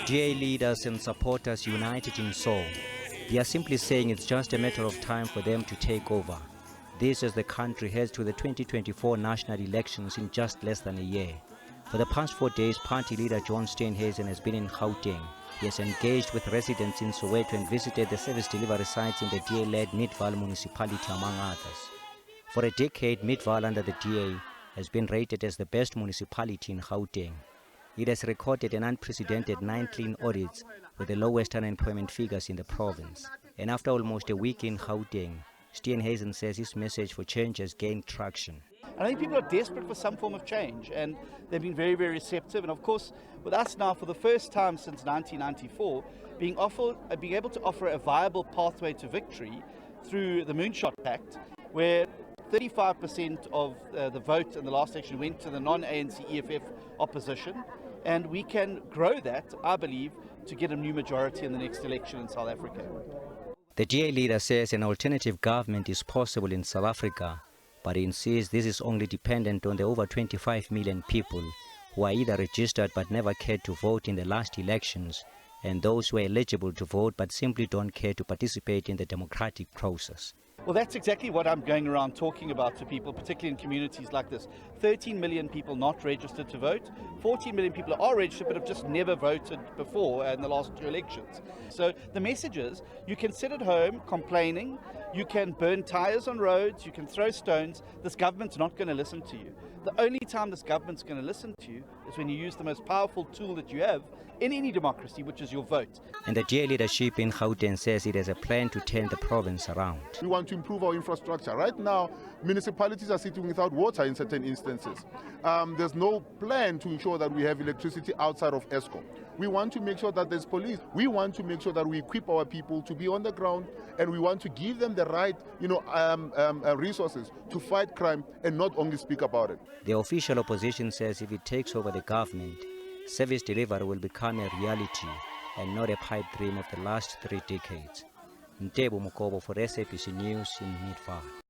DA leaders and supporters united in soul. They are simply saying it's just a matter of time for them to take over. This as the country heads to the 2024 national elections in just less than a year. For the past 4 days, party leader John Steenhuisen has been in Gauteng. He has engaged with residents in Soweto and visited the service delivery sites in the DA-led Vaal municipality, among others. For a decade, Vaal under the DA has been rated as the best municipality in Gauteng. It has recorded an unprecedented 9 clean audits with the lowest unemployment figures in the province. And after almost a week in Gauteng, Steenhuisen says his message for change has gained traction. I think people are desperate for some form of change, and they've been very, very receptive. And of course, with us now, for the first time since 1994, being able to offer a viable pathway to victory through the Moonshot Pact, where 35% of the vote in the last election went to the non-ANC EFF opposition, and we can grow that, I believe, to get a new majority in the next election in South Africa. The DA leader says an alternative government is possible in South Africa, but he insists this is only dependent on the over 25 million people who are either registered but never cared to vote in the last elections, and those who are eligible to vote but simply don't care to participate in the democratic process. Well, that's exactly what I'm going around talking about to people, particularly in communities like this. 13 million people not registered to vote. 14 million people are registered but have just never voted before in the last 2 elections. So the message is, you can sit at home complaining, you can burn tires on roads, you can throw stones. This government's not going to listen to you. The only time this government's going to listen to you is when you use the most powerful tool that you have in any democracy, which is your vote. And the DA leadership in Gauteng says it has a plan to turn the province around. We want to improve our infrastructure. Right now, municipalities are sitting without water in certain instances. There's no plan to ensure that we have electricity outside of Eskom. We want to make sure that there's police. We want to make sure that we equip our people to be on the ground, and we want to give them the right, resources to fight crime and not only speak about it. The official opposition says if it takes over the government, service delivery will become a reality and not a pipe dream of the last 3 decades. Ntebo Mokobo for SABC News in Vaal.